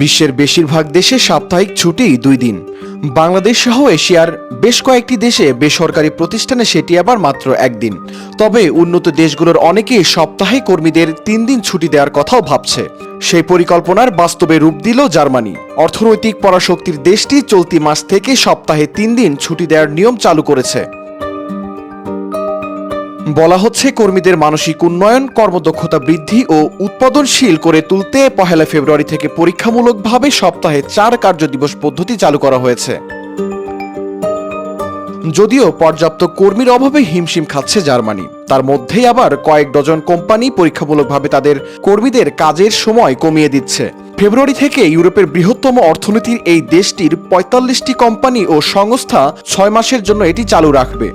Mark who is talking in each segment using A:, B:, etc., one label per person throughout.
A: বিশ্বের বেশিরভাগ দেশে সাপ্তাহিক ছুটি 2 দিন। বাংলাদেশ সহ এশিয়ার বেশ কয়েকটি দেশে বেসরকারি প্রতিষ্ঠানে সেটি আবার মাত্র 1 দিন। তবে উন্নত দেশগুলোর অনেকেই সপ্তাহে কর্মীদের 3 দিন ছুটি দেওয়ার কথাও ভাবছে। সেই পরিকল্পনার বাস্তবে রূপ দিল জার্মানি। অর্থনৈতিক পরাশক্তির দেশটি চলতি মাস থেকে সপ্তাহে 3 দিন ছুটি দেওয়ার নিয়ম চালু করেছে। বলা হচ্ছে, কর্মীদের মানসিক উন্নয়ন, কর্মদক্ষতা বৃদ্ধি ও উৎপাদনশীল করে তুলতে 1 ফেব্রুয়ারি থেকে পরীক্ষামূলকভাবে সপ্তাহে 4 কার্যদিবস পদ্ধতি চালু করা হয়েছে। যদিও পর্যাপ্ত কর্মীর অভাবে হিমশিম খাচ্ছে জার্মানি, তার মধ্যেই আবার কয়েক ডজন কোম্পানি পরীক্ষামূলকভাবে তাদের কর্মীদের কাজের সময় কমিয়ে দিচ্ছে। ফেব্রুয়ারি থেকে ইউরোপের বৃহত্তম অর্থনীতির এই দেশটির 45টি কোম্পানি ও সংস্থা 6 মাসের জন্য এটি চালু রাখবে।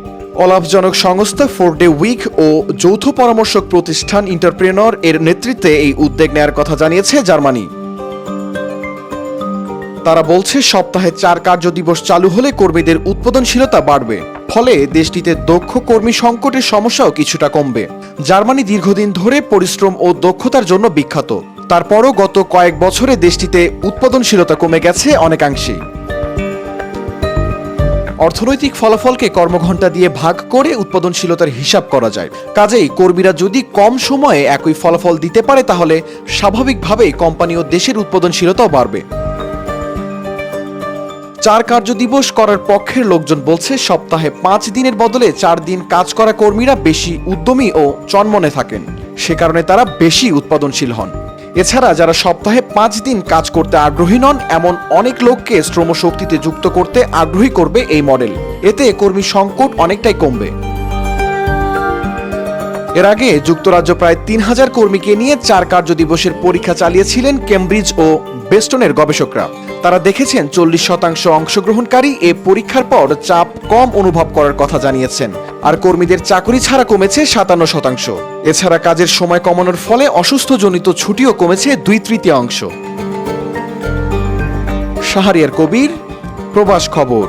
A: অলাভজনক সংস্থা 4 ডে উইক ও যৌথ পরামর্শক প্রতিষ্ঠান এন্টারপ্রেনর এর নেতৃত্বে এই উদ্যোগ নেয়ার কথা জানিয়েছে জার্মানি। তারা বলছে, সপ্তাহে 4 কার্যদিবস চালু হলে কর্মীদের উৎপাদনশীলতা বাড়বে, ফলে দেশটিতে দক্ষ কর্মী সংকটের সমস্যাও কিছুটা কমবে। জার্মানি দীর্ঘদিন ধরে পরিশ্রম ও দক্ষতার জন্য বিখ্যাত। তারপরও গত কয়েক বছরে দেশটিতে উৎপাদনশীলতা কমে গেছে অনেকাংশেই। অর্থনৈতিক ফলাফলকে কর্মঘণ্টা দিয়ে ভাগ করে উৎপাদনশীলতার হিসাব করা যায়। কাজেই কর্মীরা যদি কম সময়ে একই ফলাফল দিতে পারে, তাহলে স্বাভাবিকভাবেই কোম্পানি ও দেশের উৎপাদনশীলতাও বাড়বে। 4 কার্যদিবস করার পক্ষের লোকজন বলছে, সপ্তাহে 5 দিনের বদলে 4 দিন কাজ করা কর্মীরা বেশি উদ্যমী ও চনমনে থাকেন। সে কারণে তারা বেশি উৎপাদনশীল হন। এছাড়া যারা সপ্তাহে 5 দিন কাজ করতে আগ্রহী নন, এমন অনেক লোককে শ্রমশক্তিতে যুক্ত করতে আগ্রহী করবে এই মডেল। এতে কর্মী সংকট অনেকটাই কমবে। এর আগে যুক্তরাজ্য প্রায় 3000 কর্মীকে নিয়ে 4 কার্যদিবসের পরীক্ষা চালিয়েছিলেন কেমব্রিজ ও বেস্টনের গবেষকরা। তারা দেখেছেন 40% অংশগ্রহণকারী এ পরীক্ষার পর চাপ কম অনুভব করার কথা জানিয়েছেন, আর কর্মীদের চাকরি ছাড়া কমেছে 57%। এছাড়া কাজের সময় কমানোর ফলে অসুস্থজনিত ছুটিও কমেছে 2/3। শাহরিয়ার কবির, প্রবাস খবর।